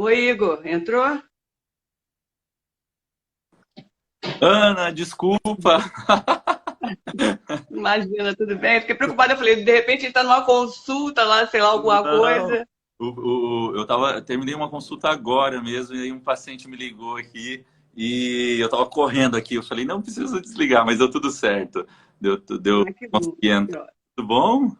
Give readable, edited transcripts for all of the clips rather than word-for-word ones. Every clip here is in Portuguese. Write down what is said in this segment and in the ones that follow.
Oi, Igor, entrou? Ana, desculpa. Imagina, tudo bem? Fiquei preocupada, eu falei, de repente ele está numa consulta lá, sei lá, alguma Não. coisa. Terminei uma consulta agora mesmo, e aí um paciente me ligou aqui e eu tava correndo aqui. Eu falei, não preciso desligar, mas deu tudo certo. Deu, Ah, que bom. consegui Que entrar. ótimo. Tudo bom?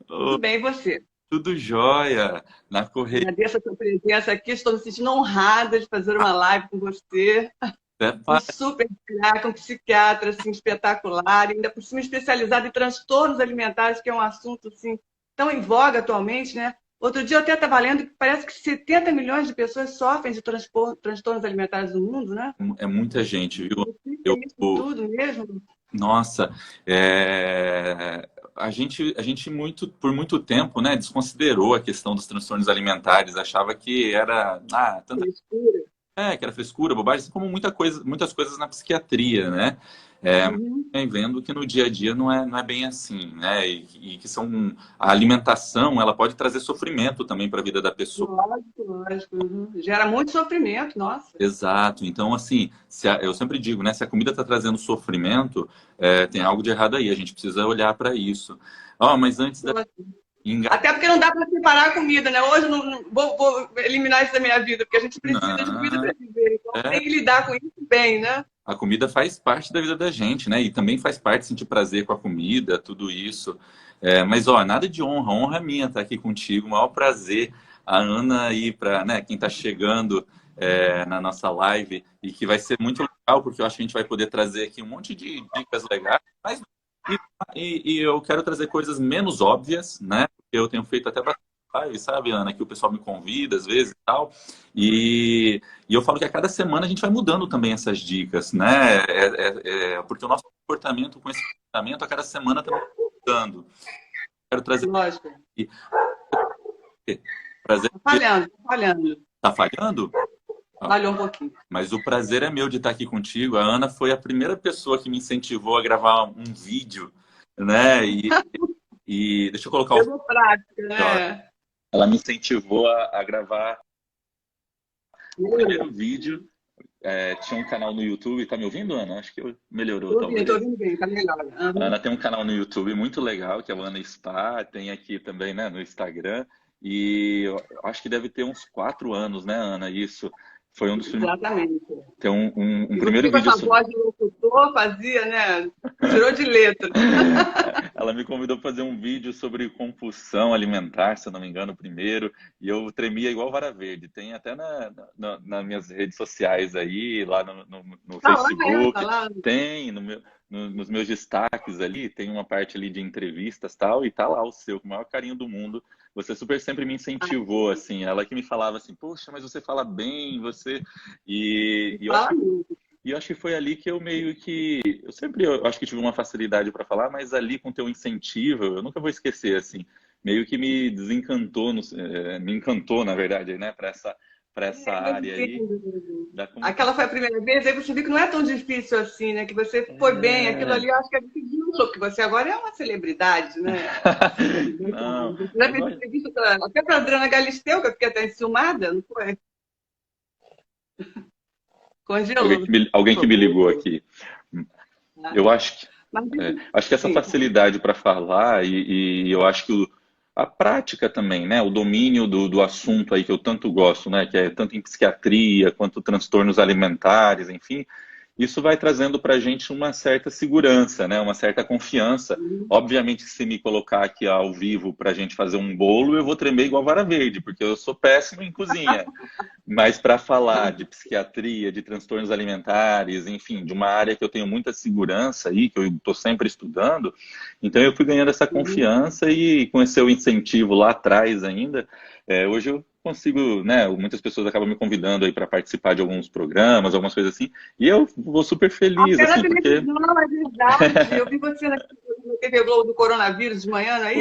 Tudo Ô, bem, e você? tudo jóia. Na correria. Agradeço a sua presença aqui, estou me sentindo honrada de fazer uma live com você. Um super craque, um psiquiatra assim, espetacular, e ainda por cima especializado em transtornos alimentares, que é um assunto assim, tão em voga atualmente, né? Outro dia eu até estava lendo que parece que 70 milhões de pessoas sofrem de transtornos alimentares no mundo, né? É muita gente, viu? O que é Eu, isso tudo mesmo? Nossa, a gente por muito tempo, né, desconsiderou a questão dos transtornos alimentares, achava que era, Frescura. que era frescura, bobagem, assim como muitas coisas na psiquiatria, né? Mas Uhum. vem vendo que no dia a dia não é bem assim, né? E que a alimentação, ela pode trazer sofrimento também para a vida da pessoa. Lógico, lógico. Uhum. Gera muito sofrimento, nossa. Exato. Então, assim, eu sempre digo, né? Se a comida está trazendo sofrimento, tem algo de errado aí. A gente precisa olhar para isso. Ó, mas antes da engatar, Até porque não dá para separar a comida, né? Hoje eu vou eliminar isso da minha vida, porque a gente precisa de comida para viver. Então tem que lidar com isso bem, né? a comida faz parte da vida da gente, né? E também faz parte sentir prazer com a comida, tudo isso. Mas, ó, nada de honra. Honra é minha estar aqui contigo. O maior prazer. A Ana aí para, né, quem está chegando na nossa live e que vai ser muito legal, porque eu acho que a gente vai poder trazer aqui um monte de dicas legais. Mas, e eu quero trazer coisas menos óbvias, né? Porque eu tenho feito até bastante live, sabe, Ana, que o pessoal me convida às vezes e tal. E e eu falo que a cada semana a gente vai mudando também essas dicas, né? Porque o nosso comportamento com esse comportamento a cada semana está mudando. Quero trazer Lógico. aqui. Prazer. Tá falhando, tá falhando. Tá falhando? Ah, Falhou um pouquinho. mas o prazer é meu de estar aqui contigo. A Ana foi a primeira pessoa que me incentivou a gravar um vídeo, né? E deixa eu colocar o Pegou prática, ó, né? ela me incentivou a gravar o Melhorou. primeiro vídeo. Tinha um canal no YouTube. Tá me ouvindo, Ana? Acho que melhorou, Tô talvez. ouvindo bem, tá melhor. A Uhum. Ana tem um canal no YouTube muito legal, que é o Ana Spa, tem aqui também, né, no Instagram, e eu acho que deve ter uns 4 anos, né, Ana? Isso foi um dos primeiros. Exatamente. Tem um E primeiro você com vídeo essa sobre. voz de locutor fazia, né? Tirou de letra. Ela me convidou para fazer um vídeo sobre compulsão alimentar, se eu não me engano, o primeiro, e eu tremia igual vara verde. Tem até nas minhas redes sociais aí, lá no Tá lá, tá Facebook, lá. tem nos meus destaques ali, tem uma parte ali de entrevistas tal, e tá lá o seu, com o maior carinho do mundo. Você super sempre me incentivou, assim, ela que me falava assim, poxa, mas você fala bem, você. E eu acho Fala mesmo. e eu acho que foi ali que eu meio que. Eu acho que tive uma facilidade para falar, mas ali com teu incentivo, eu nunca vou esquecer, assim. Meio que me desencantou, me encantou, na verdade, né, para essa Eu área aí entendo. da comunicação. Aquela foi a primeira vez, aí você viu que não é tão difícil assim, né? Que você foi bem, aquilo É... ali, eu acho que é deslanchou, que você agora é uma celebridade, né? Não, Você já fez agora. entrevista até para a Adriana Galisteu, que eu fiquei até enciumada, não foi? Congelou. Alguém que me ligou aqui. Né? Eu acho que, Mas, acho que essa sim, facilidade para falar e eu acho que a prática também, né? O domínio do assunto aí que eu tanto gosto, né? Que é tanto em psiquiatria quanto transtornos alimentares, enfim, isso vai trazendo para a gente uma certa segurança, né? Uma certa confiança. Obviamente, se me colocar aqui ao vivo para a gente fazer um bolo, eu vou tremer igual vara verde, porque eu sou péssimo em cozinha. Mas para falar de psiquiatria, de transtornos alimentares, enfim, de uma área que eu tenho muita segurança aí, que eu estou sempre estudando, então eu fui ganhando essa confiança e com esse seu incentivo lá atrás ainda, hoje eu consigo, né? Muitas pessoas acabam me convidando aí para participar de alguns programas, algumas coisas assim, e eu vou super feliz, até na assim, porque televisão, é verdade. Eu vi você na TV Globo do coronavírus de manhã, não é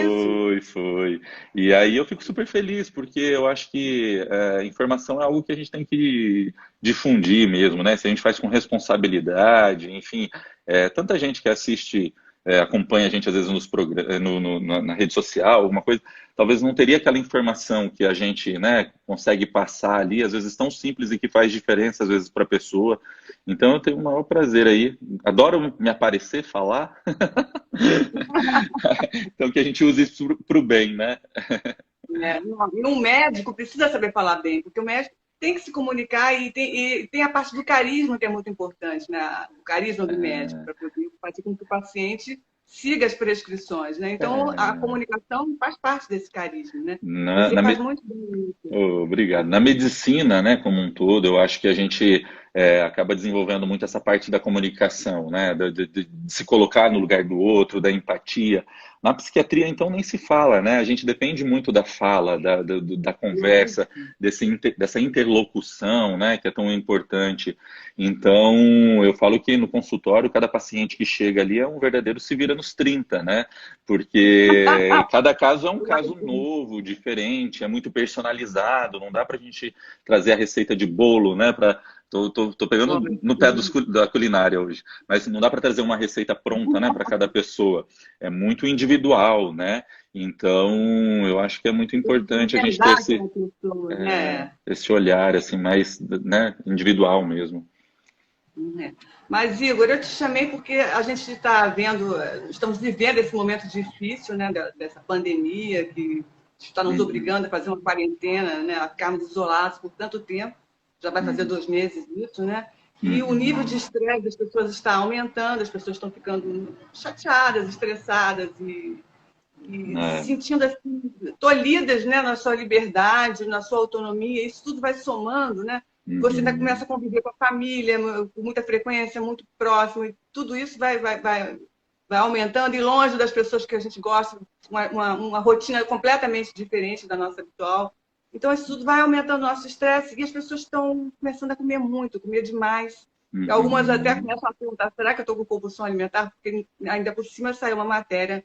isso? foi. E aí eu fico super feliz, porque eu acho que informação é algo que a gente tem que difundir mesmo, né? Se a gente faz com responsabilidade, enfim, tanta gente que assiste. acompanha a gente às vezes na rede social, alguma coisa, talvez não teria aquela informação que a gente, né, consegue passar ali, às vezes tão simples e que faz diferença às vezes para a pessoa. Então eu tenho o maior prazer aí, adoro me aparecer, falar, então que a gente use isso para o bem, né? E um médico precisa saber falar bem, porque o médico tem que se comunicar e tem a parte do carisma que é muito importante, né? O carisma do médico, para poder fazer com que o paciente siga as prescrições, né? Então, a comunicação faz parte desse carisma, né? Você faz muito bem isso. Obrigado. Na medicina, né, como um todo, eu acho que a gente acaba desenvolvendo muito essa parte da comunicação, né, de se colocar no lugar do outro, da empatia. Na psiquiatria, então, nem se fala, né? A gente depende muito da fala, da conversa, dessa interlocução, né, que é tão importante. Então, eu falo que no consultório, cada paciente que chega ali é um verdadeiro se vira nos 30, né? Porque cada caso é um caso novo, diferente, é muito personalizado, não dá pra gente trazer a receita de bolo, né? Tô pegando no pé da culinária hoje, mas não dá para trazer uma receita pronta, né, para cada pessoa. É muito individual, né? Então, eu acho que é muito importante a gente ter esse olhar assim mais, né, individual mesmo. Mas, Igor, eu te chamei porque a gente estamos vivendo esse momento difícil, né, dessa pandemia que está nos obrigando a fazer uma quarentena, né, a ficarmos isolados por tanto tempo. Já vai fazer 2 meses isso, né? E o nível de estresse das pessoas está aumentando, as pessoas estão ficando chateadas, estressadas e se sentindo assim, tolhidas, né, na sua liberdade, na sua autonomia. Isso tudo vai somando, né? Você ainda começa a conviver com a família com muita frequência, muito próximo, e tudo isso vai aumentando, e longe das pessoas que a gente gosta, uma rotina completamente diferente da nossa habitual. Então, isso tudo vai aumentando o nosso estresse e as pessoas estão começando a comer muito, comer demais. Algumas até começam a perguntar, será que eu estou com compulsão alimentar? Porque ainda por cima saiu uma matéria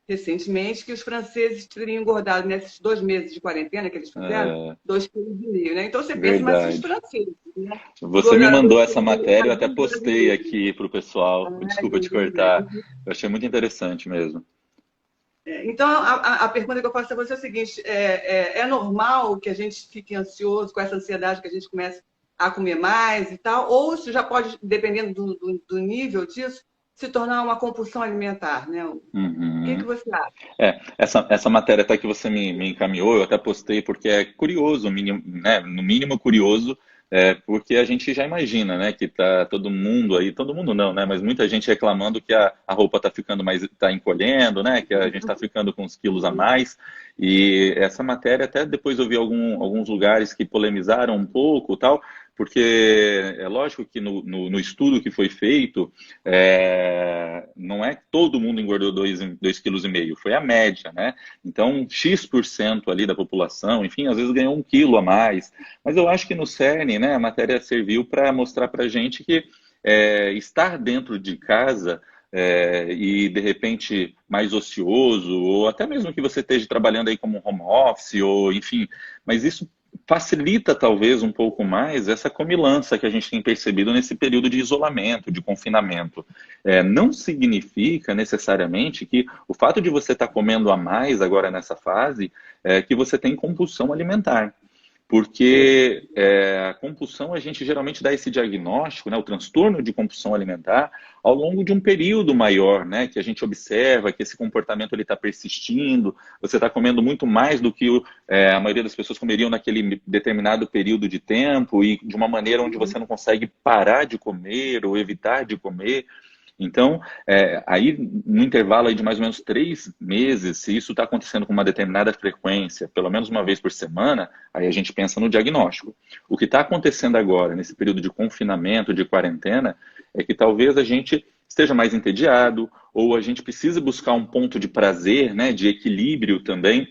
recentemente que os franceses teriam engordado nesses 2 meses de quarentena que eles fizeram, 2,5 kg, né? Então você pensa, mas os franceses, né? Você me mandou essa matéria, eu até postei aqui para o pessoal. Desculpa te cortar. Eu achei muito interessante mesmo. Então, a pergunta que eu faço a você é a seguinte: é normal que a gente fique ansioso com essa ansiedade, que a gente comece a comer mais e tal? Ou se já pode, dependendo do nível disso, se tornar uma compulsão alimentar, né? O que você acha? Essa matéria até que você me encaminhou, eu até postei porque é curioso, né, no mínimo curioso, porque a gente já imagina, né, que tá todo mundo aí, todo mundo não, né, mas muita gente reclamando que a roupa tá ficando tá encolhendo, né, que a gente tá ficando com uns quilos a mais, e essa matéria até depois eu vi alguns lugares que polemizaram um pouco, tal, porque é lógico que no estudo que foi feito, não é que todo mundo engordou 2,5 kg, foi a média, né? Então, X% ali da população, enfim, às vezes ganhou 1 quilo a mais. Mas eu acho que no CERN, né, a matéria serviu para mostrar para a gente que estar dentro de casa e de repente mais ocioso, ou até mesmo que você esteja trabalhando aí como home office, ou enfim, mas isso facilita talvez um pouco mais essa comilança que a gente tem percebido nesse período de isolamento, de confinamento. Não significa necessariamente que o fato de você estar comendo a mais agora nessa fase que você tem compulsão alimentar. Porque a compulsão, a gente geralmente dá esse diagnóstico, né, o transtorno de compulsão alimentar, ao longo de um período maior, né, que a gente observa que esse comportamento está persistindo, você está comendo muito mais do que a maioria das pessoas comeriam naquele determinado período de tempo e de uma maneira onde você não consegue parar de comer ou evitar de comer. Então, aí no intervalo aí de mais ou menos 3 meses, se isso está acontecendo com uma determinada frequência, pelo menos uma vez por semana, aí a gente pensa no diagnóstico. O que está acontecendo agora, nesse período de confinamento, de quarentena, é que talvez a gente esteja mais entediado, ou a gente precisa buscar um ponto de prazer, né, de equilíbrio também,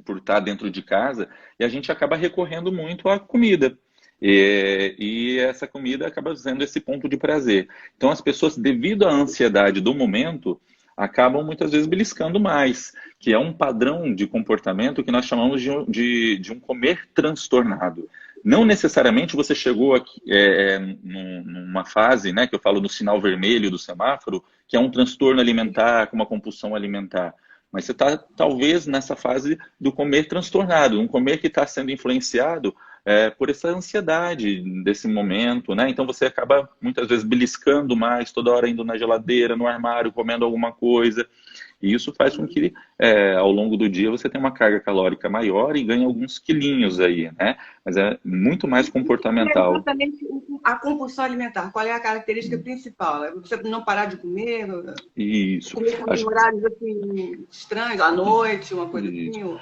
por estar dentro de casa, e a gente acaba recorrendo muito à comida. E essa comida acaba sendo esse ponto de prazer. Então as pessoas, devido à ansiedade do momento, acabam muitas vezes beliscando mais, que é um padrão de comportamento que nós chamamos de um comer transtornado. não necessariamente você chegou aqui, numa fase, né, que eu falo no sinal vermelho do semáforo, que é um transtorno alimentar, com uma compulsão alimentar. Mas você está, talvez, nessa fase do comer transtornado, um comer que está sendo influenciado por essa ansiedade desse momento, né? Então você acaba, muitas vezes, beliscando mais, toda hora indo na geladeira, no armário, comendo alguma coisa. E isso faz com que, ao longo do dia, você tenha uma carga calórica maior e ganhe alguns quilinhos aí, né? Mas é muito mais comportamental. É exatamente a compulsão alimentar. Qual é a característica principal? É você não parar de comer? Isso. Comer em horários assim, estranhos, à noite, uma coisa assim?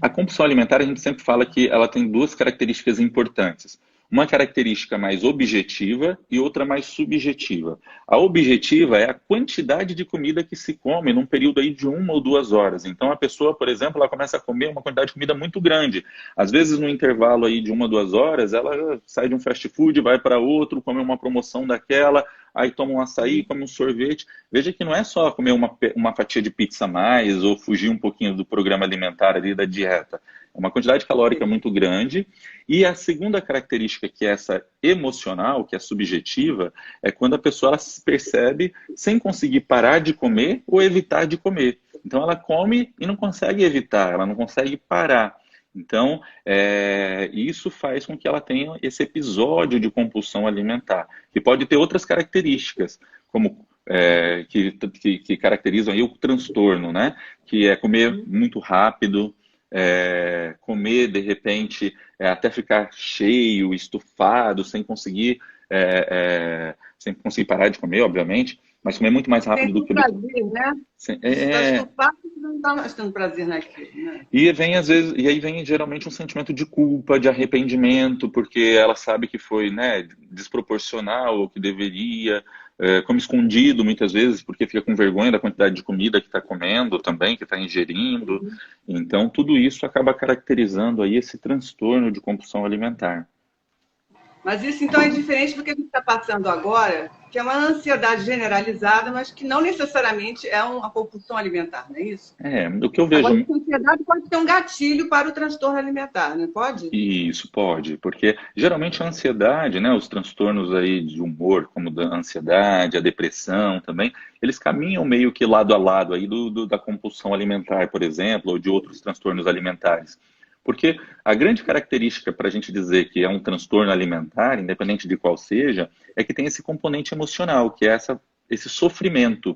A compulsão alimentar, a gente sempre fala que ela tem duas características importantes. Uma característica mais objetiva e outra mais subjetiva. A objetiva é a quantidade de comida que se come num período aí de 1 ou 2 horas. Então a pessoa, por exemplo, ela começa a comer uma quantidade de comida muito grande. Às vezes no intervalo aí de 1 ou 2 horas, ela sai de um fast food, vai para outro, come uma promoção daquela, aí toma um açaí, come um sorvete. Veja que não é só comer uma fatia de pizza a mais ou fugir um pouquinho do programa alimentar ali da dieta. É uma quantidade calórica muito grande. E a segunda característica, que é essa emocional, que é subjetiva, é quando a pessoa ela se percebe sem conseguir parar de comer ou evitar de comer. Então ela come e não consegue evitar, ela não consegue parar. Então, isso faz com que ela tenha esse episódio de compulsão alimentar, que pode ter outras características, como que caracterizam aí o transtorno, né? Que é comer muito rápido, comer de repente até ficar cheio, estufado, sem conseguir parar de comer, obviamente, mas comer muito mais rápido do que... prazer, né? Está estufado, você não está mais tendo prazer naquilo, né? E aí vem geralmente um sentimento de culpa, de arrependimento, porque ela sabe que foi, né, desproporcional o que deveria, come escondido muitas vezes, porque fica com vergonha da quantidade de comida que está comendo também, que está ingerindo. Então, tudo isso acaba caracterizando aí esse transtorno de compulsão alimentar. Mas isso, então, é diferente do que a gente está passando agora, que é uma ansiedade generalizada, mas que não necessariamente é uma compulsão alimentar, não é isso? O que eu vejo... Agora, a ansiedade pode ser um gatilho para o transtorno alimentar, não pode? Isso, pode, porque geralmente a ansiedade, né, os transtornos aí de humor, como a ansiedade, a depressão também, eles caminham meio que lado a lado aí da compulsão alimentar, por exemplo, ou de outros transtornos alimentares. Porque a grande característica para a gente dizer que é um transtorno alimentar, independente de qual seja, é que tem esse componente emocional, que é esse sofrimento.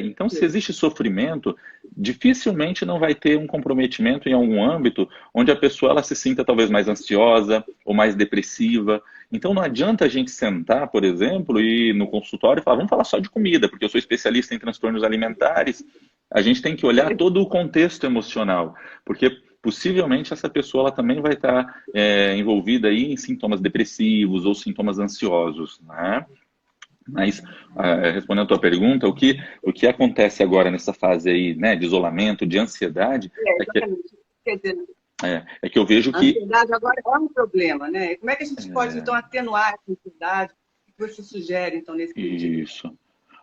Então, se existe sofrimento, dificilmente não vai ter um comprometimento em algum âmbito onde a pessoa ela se sinta talvez mais ansiosa ou mais depressiva. Então, não adianta a gente sentar, por exemplo, e no consultório falar, vamos falar só de comida, porque eu sou especialista em transtornos alimentares. A gente tem que olhar todo o contexto emocional, porque possivelmente essa pessoa ela também vai estar envolvida aí em sintomas depressivos ou sintomas ansiosos, né? Mas, respondendo a tua pergunta, o que acontece agora nessa fase aí, né, de isolamento, de ansiedade, é que eu vejo que... A ansiedade agora é um problema, né? Como é que a gente pode, então, atenuar essa ansiedade? O que você sugere, então, nesse sentido? Isso.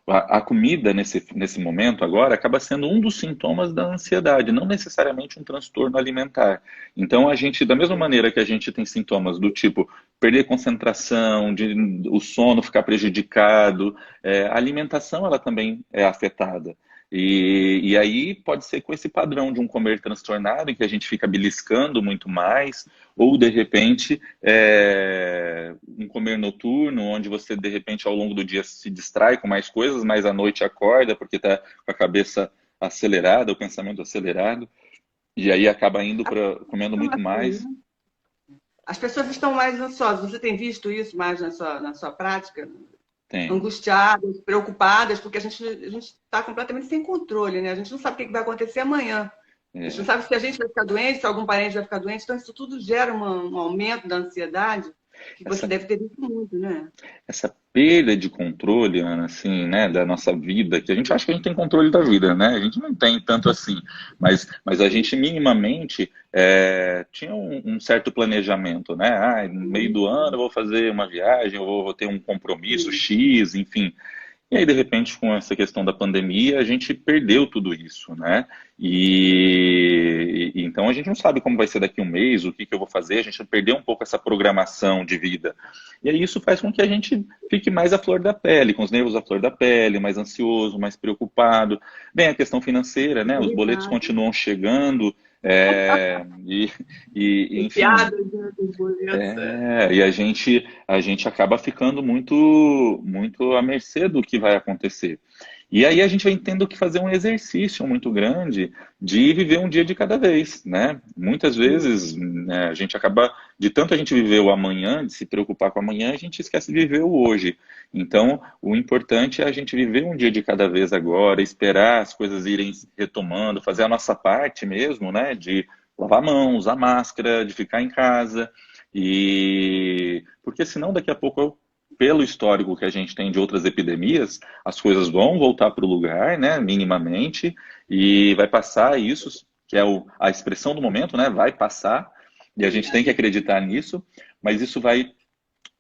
A comida, nesse momento agora, acaba sendo um dos sintomas da ansiedade, não necessariamente um transtorno alimentar. Então, a gente, da mesma maneira que a gente tem sintomas do tipo perder concentração, o sono ficar prejudicado, a alimentação ela também é afetada. E aí pode ser com esse padrão de um comer transtornado, em que a gente fica beliscando muito mais, ou de repente um comer noturno, onde você de repente ao longo do dia se distrai com mais coisas, mas à noite acorda porque está com a cabeça acelerada, o pensamento acelerado, e aí acaba indo para comendo muito mais. As pessoas estão mais ansiosas. Você tem visto isso mais na sua prática? Tem. Angustiadas, preocupadas, porque a gente está completamente sem controle, né? A gente não sabe o que vai acontecer amanhã. A gente não sabe se a gente vai ficar doente, se algum parente vai ficar doente. Então, isso tudo gera um aumento da ansiedade, que você deve ter visto muito, né? Essa perda de controle, Ana, assim, né, da nossa vida, que a gente acha que a gente tem controle da vida, né? A gente não tem tanto assim, mas a gente minimamente tinha um certo planejamento, né? No meio do ano eu vou fazer uma viagem, eu vou ter um compromisso X, enfim. E aí, de repente, com essa questão da pandemia, a gente perdeu tudo isso, né? Então, Então a gente não sabe como vai ser daqui a um mês, o que eu vou fazer, a gente perdeu um pouco essa programação de vida. E aí isso faz com que a gente fique mais à flor da pele, com os nervos à flor da pele, mais ansioso, mais preocupado. Bem, a questão financeira, né? Os boletos continuam chegando, enfim. Piadas, né, dos boletos. E a gente acaba ficando muito, muito à mercê do que vai acontecer. E aí a gente vai tendo que fazer um exercício muito grande de viver um dia de cada vez, né? Muitas vezes, né, a gente acaba, de tanto a gente viver o amanhã, de se preocupar com o amanhã, a gente esquece de viver o hoje. Então, o importante é a gente viver um dia de cada vez agora, esperar as coisas irem retomando, fazer a nossa parte mesmo, né? De lavar a mão, usar máscara, de ficar em casa. Porque senão daqui a pouco, pelo histórico que a gente tem de outras epidemias, as coisas vão voltar para o lugar, né, minimamente, e vai passar isso, que é a expressão do momento, né, vai passar, e a gente tem que acreditar nisso, mas isso vai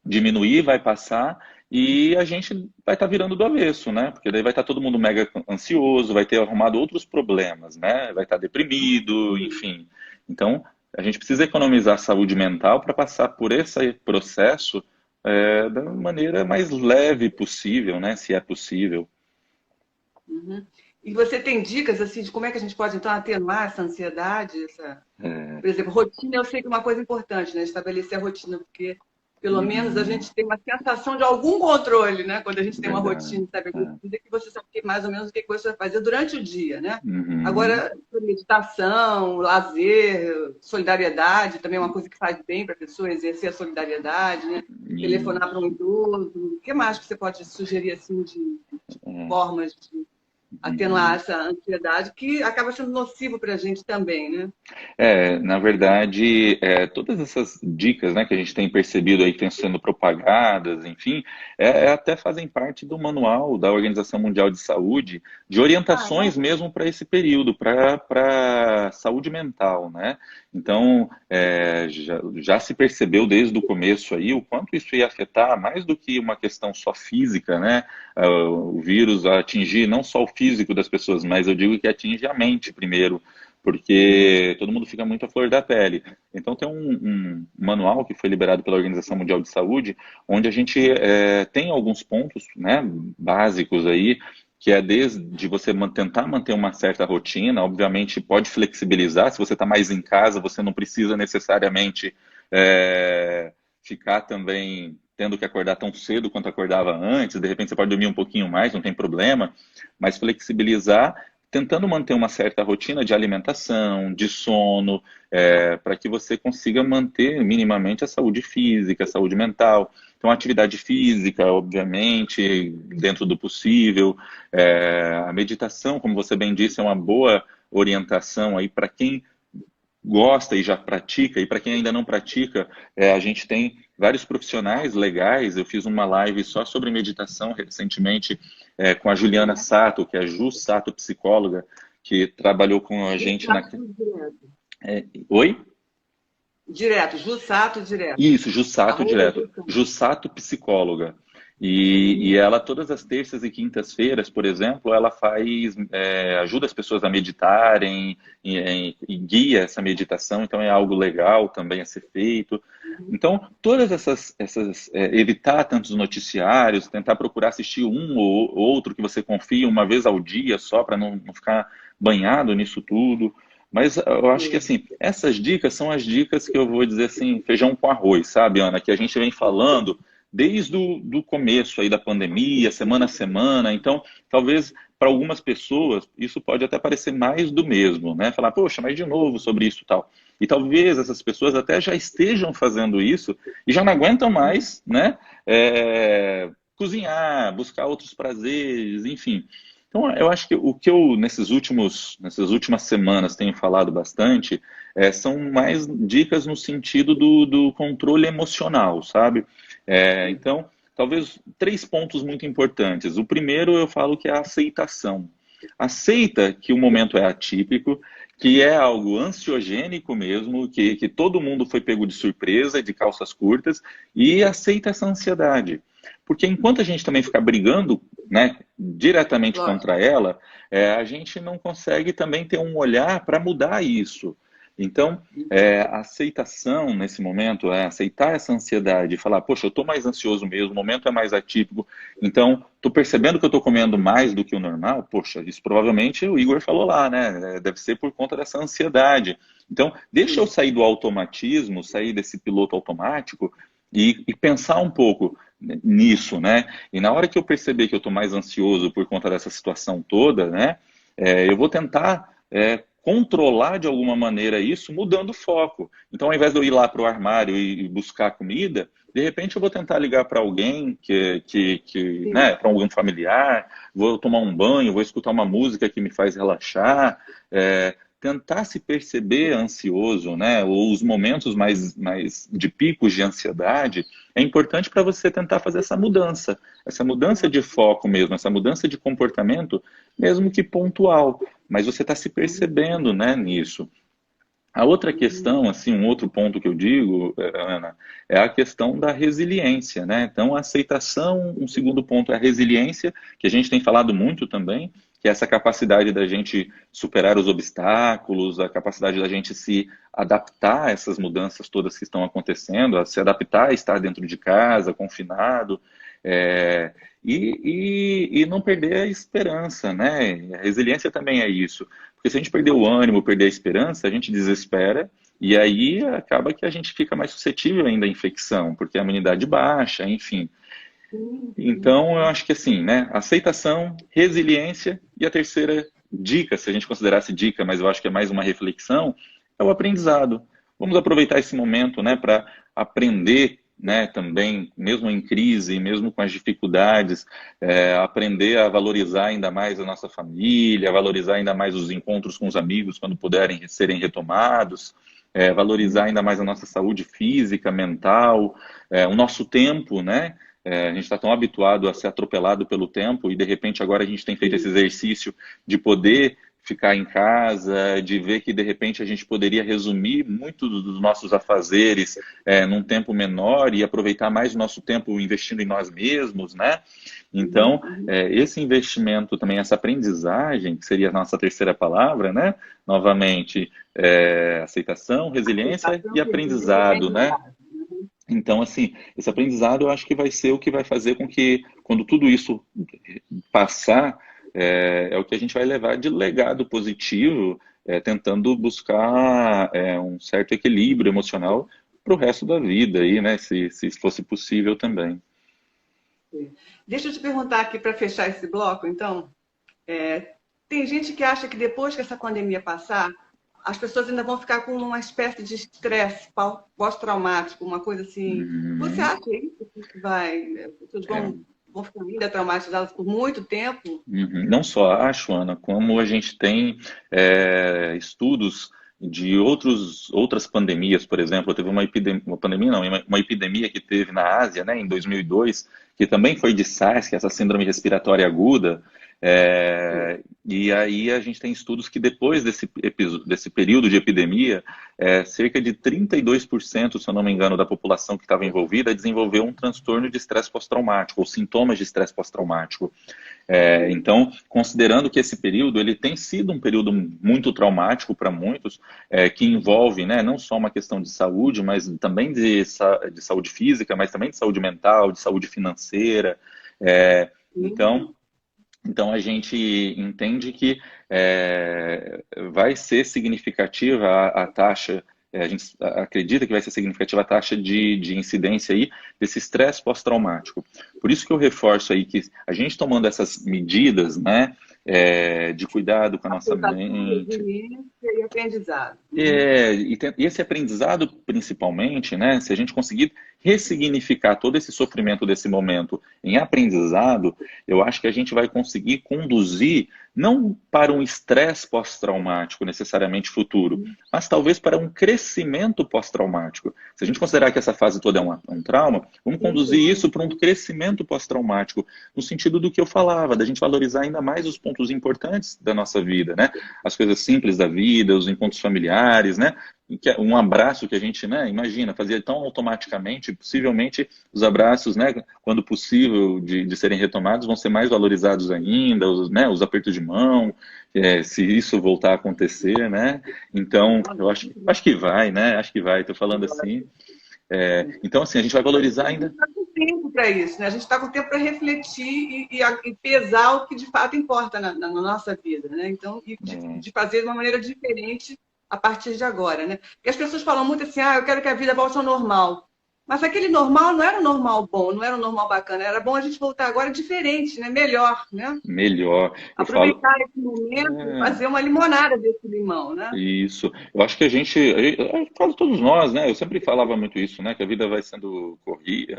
diminuir, vai passar, e a gente vai estar virando do avesso, né, porque daí vai estar todo mundo mega ansioso, vai ter arrumado outros problemas, né, vai estar deprimido, enfim. Então, a gente precisa economizar a saúde mental para passar por esse processo da maneira mais leve possível, né? Se é possível. Uhum. E você tem dicas assim de como é que a gente pode então atenuar essa ansiedade, por exemplo, rotina, eu sei que é uma coisa importante, né? Estabelecer a rotina, porque pelo menos a gente tem uma sensação de algum controle, né? Quando a gente tem uma rotina estabelecida, que você sabe mais ou menos o que você vai fazer durante o dia, né? Agora, meditação, lazer, solidariedade, também é uma coisa que faz bem para a pessoa exercer a solidariedade, né? Telefonar para um idoso. O que mais que você pode sugerir assim de formas de atenuar essa ansiedade que acaba sendo nocivo para a gente também, né? Na verdade, todas essas dicas, né, que a gente tem percebido aí que estão sendo propagadas, enfim, até fazem parte do manual da Organização Mundial de Saúde, de orientações mesmo para esse período, para saúde mental, né? Então, já se percebeu desde o começo aí o quanto isso ia afetar mais do que uma questão só física, né? O vírus atingir não só o físico das pessoas, mas eu digo que atinge a mente primeiro, porque todo mundo fica muito à flor da pele. Então tem um manual que foi liberado pela Organização Mundial de Saúde, onde a gente tem alguns pontos, né, básicos aí, que é desde você tentar manter uma certa rotina, obviamente pode flexibilizar, se você está mais em casa, você não precisa necessariamente ficar também tendo que acordar tão cedo quanto acordava antes, de repente você pode dormir um pouquinho mais, não tem problema, mas flexibilizar, tentando manter uma certa rotina de alimentação, de sono, para que você consiga manter minimamente a saúde física, a saúde mental. Então, atividade física, obviamente, dentro do possível. A meditação, como você bem disse, é uma boa orientação aí para quem gosta e já pratica, e para quem ainda não pratica, a gente tem vários profissionais legais. Eu fiz uma live só sobre meditação recentemente com a Juliana Sato, que é a Ju Sato, psicóloga, que trabalhou com a gente na... Oi? Direto, Ju Sato direto. Isso, Ju Sato direto. Ju Sato, psicóloga. E ela, todas as terças e quintas-feiras, por exemplo, ela ajuda as pessoas a meditarem e guia essa meditação, então é algo legal também a ser feito. Então, todas essas evitar tantos noticiários, tentar procurar assistir um ou outro que você confia uma vez ao dia só, para não ficar banhado nisso tudo. Mas eu acho que, assim, essas dicas são as dicas que eu vou dizer assim, feijão com arroz, sabe, Ana? Que a gente vem falando desde o começo aí da pandemia, semana a semana. Então, talvez para algumas pessoas isso pode até parecer mais do mesmo, né? Falar, poxa, mas de novo sobre isso e tal. E talvez essas pessoas até já estejam fazendo isso e já não aguentam mais, né? Cozinhar, buscar outros prazeres, enfim. Então, eu acho que o que eu, nessas últimas semanas, tenho falado bastante, são mais dicas no sentido do controle emocional, sabe? Então, talvez 3 pontos muito importantes. O primeiro, eu falo que é a aceitação. Aceita que o momento é atípico, que é algo ansiogênico mesmo, que todo mundo foi pego de surpresa, de calças curtas, e aceita essa ansiedade. Porque enquanto a gente também ficar brigando, né, diretamente contra ela, a gente não consegue também ter um olhar para mudar isso. Então, a aceitação nesse momento, aceitar essa ansiedade e falar, poxa, eu estou mais ansioso mesmo, o momento é mais atípico, então, estou percebendo que eu estou comendo mais do que o normal, poxa, isso provavelmente o Igor falou lá, né? Deve ser por conta dessa ansiedade. Então, deixa eu sair do automatismo, sair desse piloto automático e pensar um pouco nisso, né? E na hora que eu perceber que eu estou mais ansioso por conta dessa situação toda, né? Eu vou tentar controlar de alguma maneira isso, mudando o foco. Então, ao invés de eu ir lá para o armário e buscar comida, de repente eu vou tentar ligar para alguém, né, para algum familiar, vou tomar um banho, vou escutar uma música que me faz relaxar, tentar se perceber ansioso, né, ou os momentos mais de picos de ansiedade, é importante para você tentar fazer essa mudança de foco mesmo, essa mudança de comportamento, mesmo que pontual, mas você está se percebendo, né, nisso. A outra questão, assim, um outro ponto que eu digo, Ana, é a questão da resiliência, né? Então, a aceitação, um segundo ponto é a resiliência, que a gente tem falado muito também, que é essa capacidade da gente superar os obstáculos, a capacidade da gente se adaptar a essas mudanças todas que estão acontecendo, a se adaptar a estar dentro de casa, confinado, e não perder a esperança, né? A resiliência também é isso. Porque se a gente perder o ânimo, perder a esperança, a gente desespera e aí acaba que a gente fica mais suscetível ainda à infecção, porque a imunidade baixa, enfim. Então, eu acho que assim, né? Aceitação, resiliência e a terceira dica, se a gente considerasse dica, mas eu acho que é mais uma reflexão, é o aprendizado. Vamos aproveitar esse momento, né, para aprender, né, também, mesmo em crise, mesmo com as dificuldades, aprender a valorizar ainda mais a nossa família, valorizar ainda mais os encontros com os amigos quando puderem serem retomados, valorizar ainda mais a nossa saúde física, mental, o nosso tempo, né? A gente está tão habituado a ser atropelado pelo tempo e de repente agora a gente tem feito esse exercício de poder ficar em casa, de ver que de repente a gente poderia resumir muito dos nossos afazeres num tempo menor e aproveitar mais o nosso tempo investindo em nós mesmos, né? Então, esse investimento também, essa aprendizagem, que seria a nossa terceira palavra, né? Novamente, aceitação, resiliência e aprendizado, né? Então, assim, esse aprendizado eu acho que vai ser o que vai fazer com que, quando tudo isso passar, é o que a gente vai levar de legado positivo, tentando buscar um certo equilíbrio emocional para o resto da vida, aí, né, se fosse possível também. Deixa eu te perguntar aqui para fechar esse bloco, então. Tem gente que acha que depois que essa pandemia passar, as pessoas ainda vão ficar com uma espécie de estresse pós-traumático, uma coisa assim. Você acha isso? As pessoas vão ficar ainda traumatizadas por muito tempo? Não só acho, Ana, como a gente tem estudos de outras pandemias, por exemplo, teve uma epidemia que teve na Ásia, né, em 2002, que também foi de SARS, que é essa síndrome respiratória aguda, e aí a gente tem estudos que depois desse período de epidemia, cerca de 32%, se eu não me engano, da população que estava envolvida desenvolveu um transtorno de estresse pós-traumático, ou sintomas de estresse pós-traumático. Então, considerando que esse período ele tem sido um período muito traumático para muitos, que envolve, né, não só uma questão de saúde, mas também de saúde física, mas também de saúde mental, de saúde financeira. Então, a gente entende que vai ser significativa a taxa, a gente acredita que vai ser significativa a taxa de incidência aí desse estresse pós-traumático. Por isso que eu reforço aí que a gente tomando essas medidas, né, de cuidado com a nossa mente. E aprendizado. E esse aprendizado, principalmente, né, se a gente conseguir ressignificar todo esse sofrimento desse momento em aprendizado, eu acho que a gente vai conseguir conduzir não para um estresse pós-traumático necessariamente futuro, mas talvez para um crescimento pós-traumático. Se a gente considerar que essa fase toda é um trauma, vamos conduzir isso para um crescimento pós-traumático, no sentido do que eu falava, da gente valorizar ainda mais os pontos importantes da nossa vida, né? As coisas simples da vida, os encontros familiares, né? um abraço que a gente, né, imagina, fazia tão automaticamente, possivelmente os abraços, né, quando possível de serem retomados, vão ser mais valorizados ainda, né, os apertos de mão, se isso voltar a acontecer, né? Então, eu acho que vai, né? Acho que vai, estou falando assim. Então, assim, a gente vai valorizar ainda. A gente está com tempo para isso, né? A gente está com tempo para refletir e pesar o que de fato importa na nossa vida, né? Então, de fazer de uma maneira diferente a partir de agora, né? Porque as pessoas falam muito assim, eu quero que a vida volte ao normal. Mas aquele normal não era um normal bom, não era um normal bacana. Era bom a gente voltar agora diferente, né? Melhor, né? Melhor. Aproveitar esse momento e fazer uma limonada desse limão, né? Isso. Eu acho que quase todos nós, né? Eu sempre falava muito isso, né? Que a vida vai sendo corrida,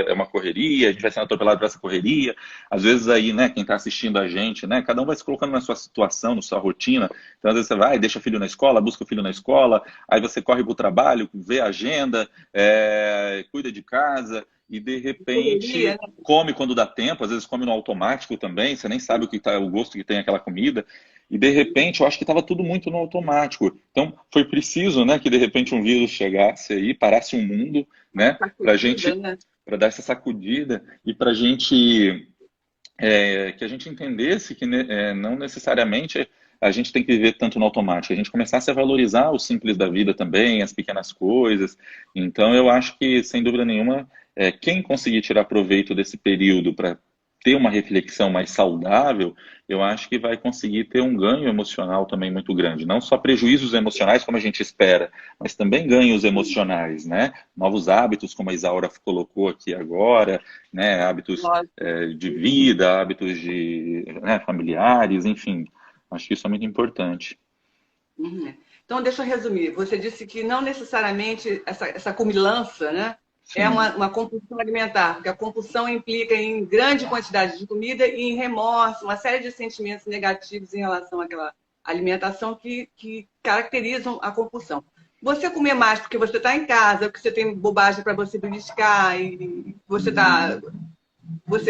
é uma correria, a gente vai sendo atropelado por essa correria. Às vezes aí, né, quem está assistindo a gente, né? Cada um vai se colocando na sua situação, na sua rotina. Então, às vezes você vai, deixa o filho na escola, busca o filho na escola, aí você corre para o trabalho, vê a agenda, cuida de casa. E de repente come quando dá tempo, às vezes come no automático também, você nem sabe o gosto que tem aquela comida. E de repente, eu acho que estava tudo muito no automático. Então, foi preciso, né, que de repente um vírus chegasse aí, parasse o mundo, né, para dar essa sacudida e para a gente que a gente entendesse que não necessariamente a gente tem que viver tanto no automático, a gente começasse a valorizar o simples da vida também, as pequenas coisas. Então, eu acho que, sem dúvida nenhuma, quem conseguir tirar proveito desse período para ter uma reflexão mais saudável, eu acho que vai conseguir ter um ganho emocional também muito grande. Não só prejuízos emocionais, como a gente espera, mas também ganhos emocionais, né? Novos hábitos, como a Isaura colocou aqui agora, né? Hábitos de vida, hábitos familiares, enfim. Acho que isso é muito importante. Então, deixa eu resumir. Você disse que não necessariamente essa comilança, né? Sim. É uma compulsão alimentar, porque a compulsão implica em grande quantidade de comida e em remorso, uma série de sentimentos negativos em relação àquela alimentação que caracterizam a compulsão. Você comer mais porque você está em casa, porque você tem bobagem para você beliscar e você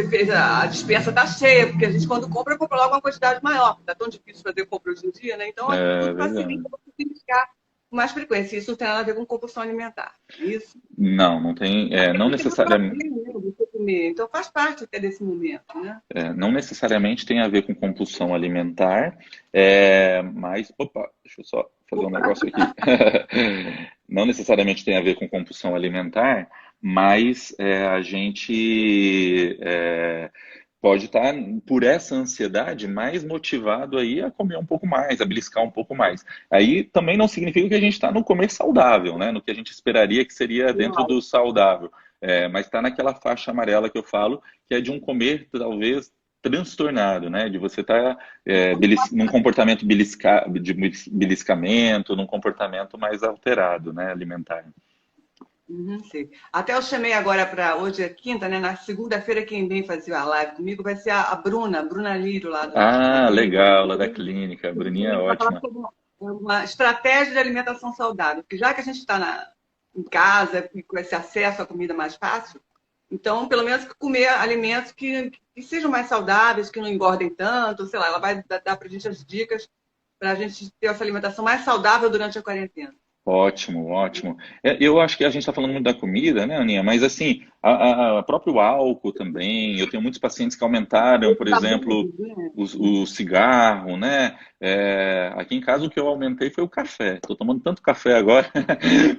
fez a despensa está cheia, porque a gente quando compra logo uma quantidade maior, porque está tão difícil fazer compra hoje em dia, né? Então tudo facilita você beliscar com mais frequência. Isso não tem nada a ver com compulsão alimentar. Isso? Não tem. Não necessariamente. Então faz parte até desse momento, né? Não necessariamente tem a ver com compulsão alimentar, mas. Opa, deixa eu só fazer um negócio aqui. Não necessariamente tem a ver com compulsão alimentar, mas a gente pode estar, por essa ansiedade, mais motivado aí a comer um pouco mais, a beliscar um pouco mais. Aí também não significa que a gente está no comer saudável, né? No que a gente esperaria que seria dentro do saudável. Mas está naquela faixa amarela que eu falo, que é de um comer, talvez, transtornado, né? De você estar num comportamento de beliscamento, num comportamento mais alterado, né? Alimentar. Sim. Até eu chamei agora para hoje é quinta, né? Na segunda-feira quem vem fazer a live comigo vai ser a Bruna Liro lá da legal, lá da clínica. A Bruninha é ótima. Uma estratégia de alimentação saudável, porque já que a gente está em casa e com esse acesso à comida mais fácil, então pelo menos comer alimentos que sejam mais saudáveis, que não engordem tanto, sei lá, ela vai dar para a gente as dicas para a gente ter essa alimentação mais saudável durante a quarentena. Ótimo, ótimo. Eu acho que a gente está falando muito da comida, né, Aninha? Mas, assim, o próprio álcool também. Eu tenho muitos pacientes que aumentaram, por exemplo, o cigarro, né? Aqui em casa o que eu aumentei foi o café. Estou tomando tanto café agora,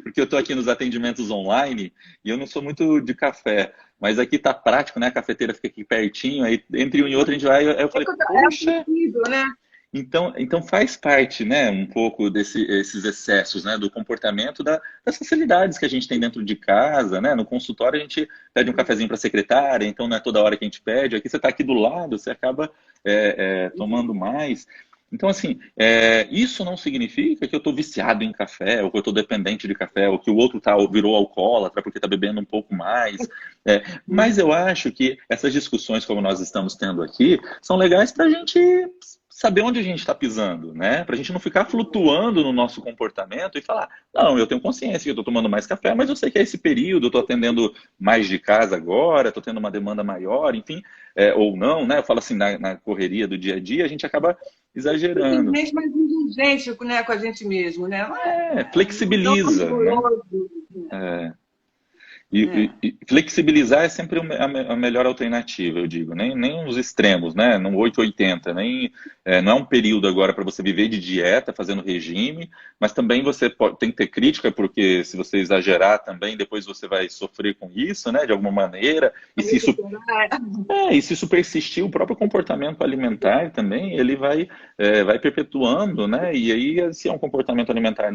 porque eu estou aqui nos atendimentos online e eu não sou muito de café. Mas aqui tá prático, né? A cafeteira fica aqui pertinho, aí entre um e outro a gente vai. Aí eu falei, poxa... né? Então faz parte, né, um pouco desses excessos, né, do comportamento das facilidades que a gente tem dentro de casa, né? No consultório a gente pede um cafezinho para a secretária, então não é toda hora que a gente pede. Aqui você está aqui do lado, você acaba tomando mais. Então, assim, isso não significa que eu estou viciado em café, ou que eu estou dependente de café, ou que o outro virou alcoólatra porque está bebendo um pouco mais. Mas eu acho que essas discussões, como nós estamos tendo aqui, são legais para a gente saber onde a gente está pisando, né? Para a gente não ficar flutuando no nosso comportamento e falar, não, eu tenho consciência que eu estou tomando mais café, mas eu sei que é esse período, eu estou atendendo mais de casa agora, estou tendo uma demanda maior, enfim, ou não, né? Eu falo assim, na correria do dia a dia, a gente acaba exagerando. Simplesmente mais indulgente, né, com a gente mesmo, né? Flexibiliza, né? E flexibilizar é sempre a melhor alternativa, eu digo. Nem os extremos, né? No 880, não é um período agora para você viver de dieta, fazendo regime, mas também você tem que ter crítica, porque se você exagerar também, depois você vai sofrer com isso, né? De alguma maneira. E se isso persistir, o próprio comportamento alimentar também, ele vai perpetuando, né? E aí, se é um comportamento alimentar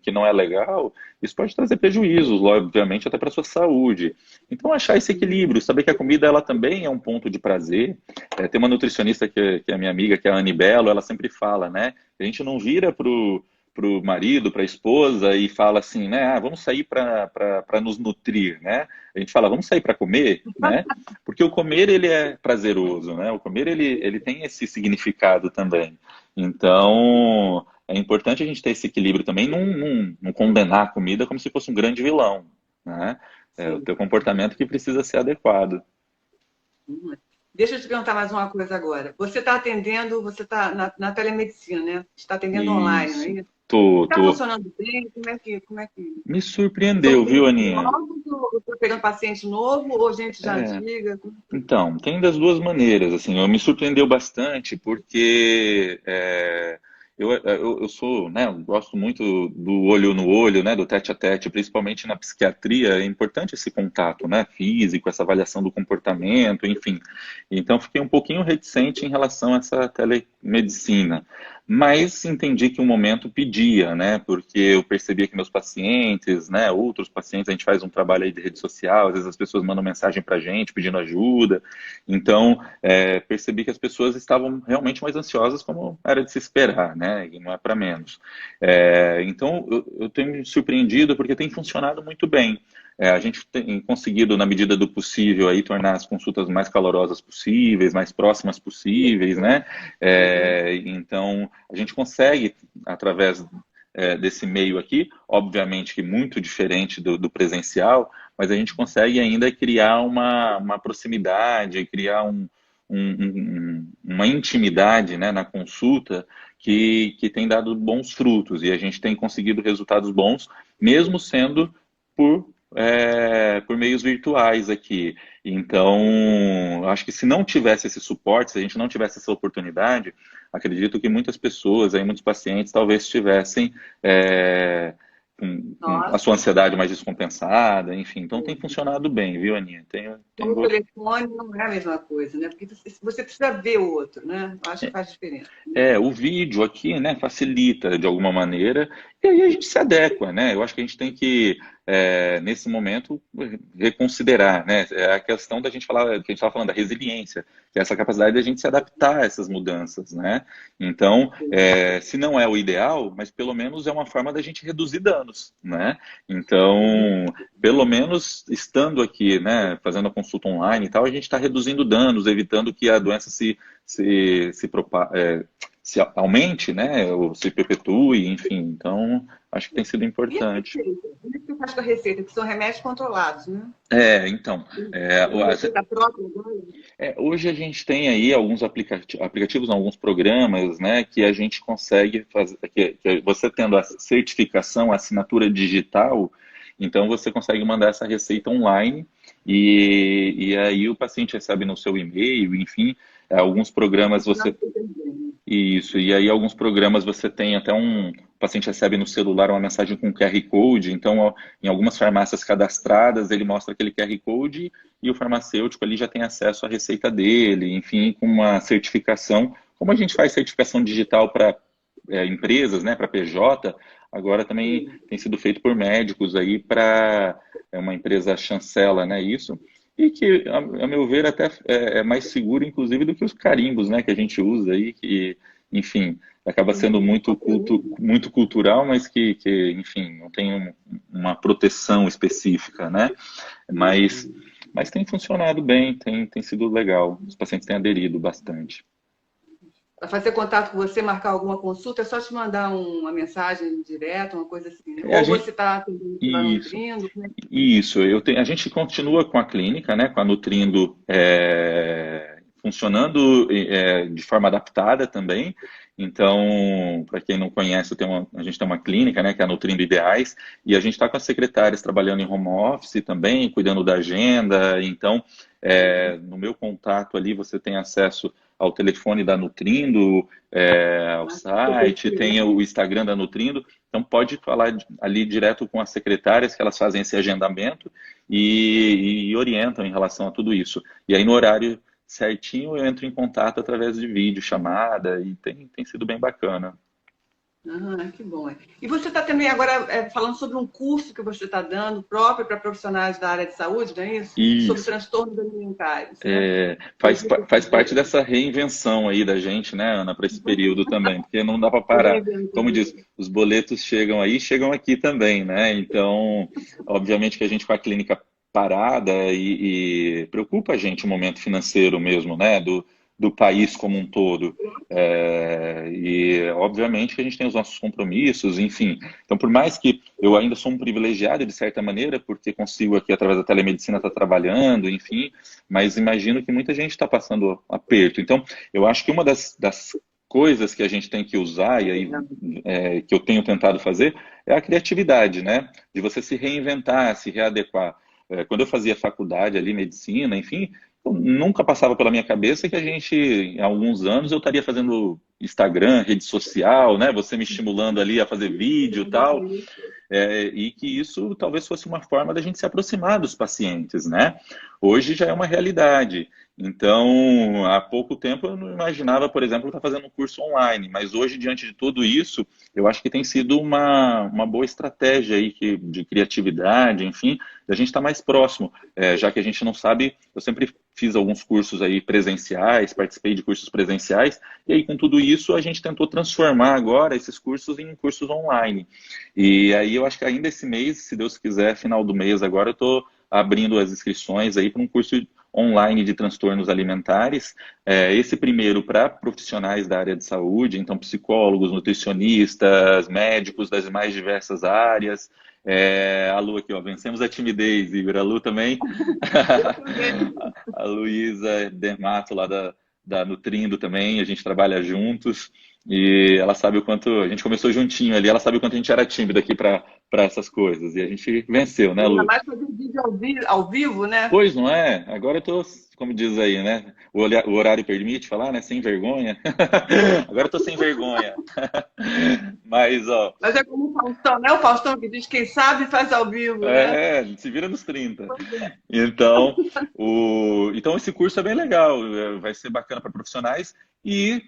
que não é legal, isso pode trazer prejuízos, obviamente, até para a sua saúde. Então, achar esse equilíbrio, saber que a comida ela também é um ponto de prazer. Tem uma nutricionista que é minha amiga, que é a Anne Bello, ela sempre fala, né? A gente não vira pro marido, para a esposa e fala assim, né? Vamos sair para nos nutrir, né? A gente fala, vamos sair para comer, né? Porque o comer ele é prazeroso, né? O comer ele tem esse significado também. Então é importante a gente ter esse equilíbrio também, não condenar a comida como se fosse um grande vilão, né? O teu comportamento que precisa ser adequado. Deixa eu te perguntar mais uma coisa agora. Você está atendendo, você está na telemedicina, né? Está atendendo online, não é isso? Está funcionando bem? Como é que... Me surpreendeu, viu, Aninha? Estou pegando paciente novo ou gente já antiga? Então, tem das duas maneiras, assim, me surpreendeu bastante porque eu sou, né, eu gosto muito do olho no olho, né, do tete a tete, principalmente na psiquiatria, é importante esse contato, né, físico, essa avaliação do comportamento, enfim. Então, fiquei um pouquinho reticente em relação a essa telemedicina, mas entendi que o momento pedia, né, porque eu percebia que meus pacientes, né, outros pacientes, a gente faz um trabalho aí de rede social, às vezes as pessoas mandam mensagem pra gente pedindo ajuda, então percebi que as pessoas estavam realmente mais ansiosas, como era de se esperar, né, e não é para menos. Então, eu tenho me surpreendido porque tem funcionado muito bem. A gente tem conseguido, na medida do possível, aí, tornar as consultas mais calorosas possíveis, mais próximas possíveis, né? Então, a gente consegue, através desse meio aqui, obviamente que muito diferente do presencial, mas a gente consegue ainda criar uma proximidade, criar uma intimidade, né, na consulta que tem dado bons frutos, e a gente tem conseguido resultados bons, mesmo sendo por meios virtuais aqui. Então, acho que se não tivesse esse suporte, se a gente não tivesse essa oportunidade, acredito que muitas pessoas, aí, muitos pacientes, talvez tivessem com a sua ansiedade mais descompensada, enfim. Então, tem funcionado bem, viu, Aninha? O telefone não é a mesma coisa, né? Porque você precisa ver o outro, né? Eu acho que faz diferença. O vídeo aqui, né, facilita de alguma maneira, e aí a gente se adequa, né? Eu acho que a gente tem que, nesse momento, reconsiderar, né? É a questão da gente falar, que a gente estava falando, da resiliência, que é essa capacidade da gente se adaptar a essas mudanças, né? Então, se não é o ideal, mas pelo menos é uma forma da gente reduzir danos, né? Então, pelo menos estando aqui, né, fazendo a consulta online e tal, a gente está reduzindo danos, evitando que a doença se aumente, né, ou se perpetue, enfim. Então, acho que tem sido importante. E como é que você faz com a receita? Que são remédios controlados, né? Então. Hoje a gente tem aí alguns aplicativos, alguns programas, né, que a gente consegue fazer, que você tendo a certificação, a assinatura digital, então você consegue mandar essa receita online e aí o paciente recebe no seu e-mail, enfim, alguns programas você... Isso, e aí alguns programas você tem até o paciente recebe no celular uma mensagem com QR Code, então em algumas farmácias cadastradas ele mostra aquele QR Code e o farmacêutico ali já tem acesso à receita dele, enfim, com uma certificação, como a gente faz certificação digital para empresas, né, para PJ, agora também tem sido feito por médicos aí para uma empresa chancela, né, isso, e que, a meu ver, até é mais seguro, inclusive, do que os carimbos, né, que a gente usa aí, que, enfim, acaba sendo muito cultural, mas que enfim, não tem uma proteção específica, né? Mas tem funcionado bem, tem sido legal, os pacientes têm aderido bastante. Para fazer contato com você, marcar alguma consulta, é só te mandar uma mensagem direta, uma coisa assim. Ou você está nutrindo? Isso, a gente continua com a clínica, né, com a Nutrindo funcionando de forma adaptada também. Então, para quem não conhece, a gente tem uma clínica, né, que é a Nutrindo Ideais, e a gente está com as secretárias trabalhando em home office também, cuidando da agenda. Então, no meu contato ali, você tem acesso ao telefone da Nutrindo, ao site, tem o Instagram da Nutrindo. Então, pode falar ali direto com as secretárias, que elas fazem esse agendamento e orientam em relação a tudo isso. E aí, no horário certinho, eu entro em contato através de vídeo, chamada, e tem sido bem bacana. Ah, que bom. E você está também agora falando sobre um curso que você está dando próprio para profissionais da área de saúde, não é isso? Isso. Sobre transtornos alimentares. Né? Faz parte dessa reinvenção aí da gente, né, Ana, para esse período também, porque não dá para parar. Como diz, os boletos chegam aí, chegam aqui também, né? Então, obviamente que a gente com a clínica parada e preocupa a gente o momento financeiro mesmo, né, do país como um todo. E, obviamente, que a gente tem os nossos compromissos, enfim. Então, por mais que eu ainda sou um privilegiado, de certa maneira, porque consigo aqui, através da telemedicina, estar trabalhando, enfim, mas imagino que muita gente está passando aperto. Então, eu acho que uma das coisas que a gente tem que usar, e aí que eu tenho tentado fazer, é a criatividade, né? De você se reinventar, se readequar. Quando eu fazia faculdade ali, medicina, enfim, nunca passava pela minha cabeça que a gente, há alguns anos, eu estaria fazendo Instagram, rede social, né? Você me estimulando ali a fazer vídeo e tal. E que isso talvez fosse uma forma da gente se aproximar dos pacientes, né? Hoje já é uma realidade. Então, há pouco tempo eu não imaginava, por exemplo, estar fazendo um curso online, mas hoje, diante de tudo isso, eu acho que tem sido uma boa estratégia aí de criatividade, enfim, da gente estar mais próximo, já que a gente não sabe, eu sempre fiz alguns cursos aí presenciais, participei de cursos presenciais, e aí com tudo isso a gente tentou transformar agora esses cursos em cursos online. E aí eu acho que ainda esse mês, se Deus quiser, final do mês agora, eu estou abrindo as inscrições aí para um curso online de transtornos alimentares, esse primeiro para profissionais da área de saúde, então psicólogos, nutricionistas, médicos das mais diversas áreas. A Lu aqui, ó, vencemos a timidez, Igor, a Lu também. A Luísa Dermato lá da Nutrindo também, a gente trabalha juntos. E ela sabe o quanto, a gente começou juntinho ali, ela sabe o quanto a gente era tímido aqui para essas coisas. E a gente venceu, né, Lu? Ainda mais fazer vídeo ao vivo, né? Pois não é? Agora eu tô, como diz aí, né? O horário permite falar, né? Sem vergonha. Agora eu tô sem vergonha. Mas, ó. Mas é como o Faustão, né? O Faustão que diz quem sabe faz ao vivo, né? Se vira nos 30. Então, então esse curso é bem legal, vai ser bacana para profissionais e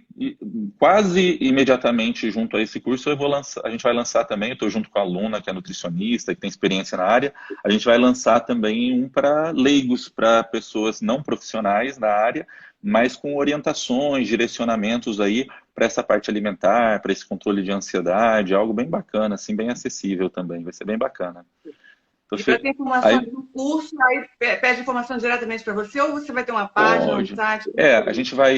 quase imediatamente junto a esse curso a gente vai lançar também, eu estou junto com a aluna que é nutricionista, que tem experiência na área, a gente vai lançar também um para leigos, para pessoas não profissionais da área, mas com orientações, direcionamentos aí para essa parte alimentar, para esse controle de ansiedade, algo bem bacana, assim, bem acessível também, vai ser bem bacana. E para ter informações do curso, aí pede informação diretamente para você ou você vai ter uma página, um site? A gente vai,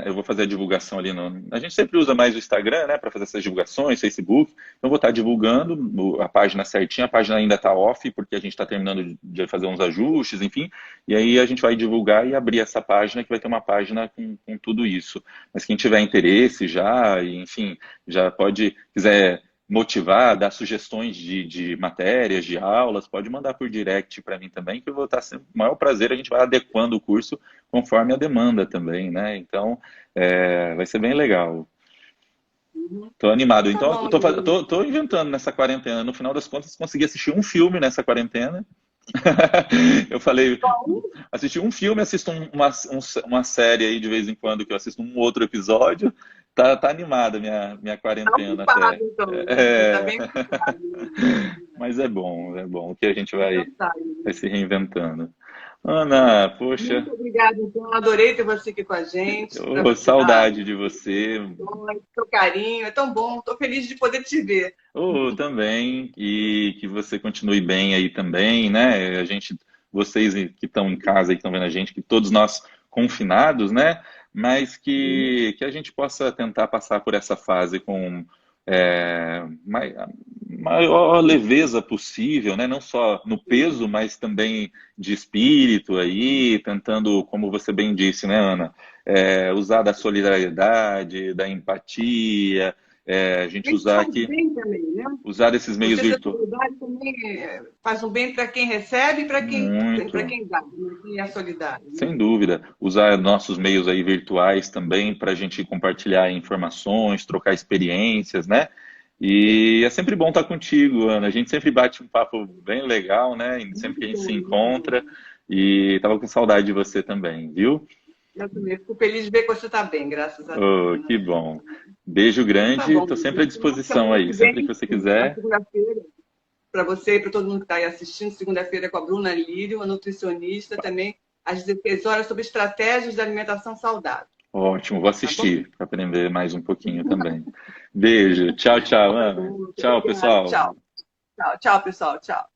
eu vou fazer a divulgação ali a gente sempre usa mais o Instagram, né, para fazer essas divulgações, Facebook, então vou estar divulgando a página certinha, a página ainda está off, porque a gente está terminando de fazer uns ajustes, enfim, e aí a gente vai divulgar e abrir essa página, que vai ter uma página com tudo isso. Mas quem tiver interesse já, enfim, já quiser motivar, dar sugestões de matérias, de aulas, pode mandar por direct para mim também, que eu vou estar sempre com o maior prazer, a gente vai adequando o curso conforme a demanda também, né? Então, vai ser bem legal. Tô animado. Então, tô inventando nessa quarentena. No final das contas, consegui assistir um filme nessa quarentena. Eu falei, assisti um filme, assisto uma série aí de vez em quando, que eu assisto um outro episódio. Tá animada minha quarentena até. Então. Tá bem Mas é bom que a gente vai se reinventando. Ana, poxa. Muito obrigada, então. Adorei ter você aqui com a gente. Saudade de você. Seu carinho, é tão bom. Estou feliz de poder te ver. Também. E que você continue bem aí também, né? Vocês que estão em casa e que estão vendo a gente, que todos nós confinados, né? Mas que a gente possa tentar passar por essa fase com a maior leveza possível, né? Não só no peso, mas também de espírito aí, tentando, como você bem disse, né, Ana, usar da solidariedade, da empatia, a gente Isso usar faz aqui, bem também, né? usar desses meios Você ter virtuais. solidariedade também faz um bem para quem recebe e para Muito. quem dá, né? Quem é solidário, né? Sem dúvida, usar nossos meios aí virtuais também para a gente compartilhar informações, trocar experiências, né? E é sempre bom estar contigo, Ana. A gente sempre bate um papo bem legal, né? E sempre que Muito a gente se bom, muito bom. encontra. E estava com saudade de você também, viu? Eu também fico feliz de ver que você está bem, graças a Deus, Oh, que né? bom. Beijo Então tá grande, bom. estou sempre à disposição Semana aí, que sempre que vem, você na quiser. segunda-feira, para você e para todo mundo que está aí assistindo, segunda-feira com a Bruna Lírio, uma nutricionista, também às 16 horas, sobre estratégias de alimentação saudável. Ótimo, vou Tá bom? assistir para aprender mais um pouquinho também. Beijo, tchau, tchau, Tá Ana. bom, muito Tchau, obrigada. pessoal. Tchau. Tchau, tchau, pessoal. Tchau.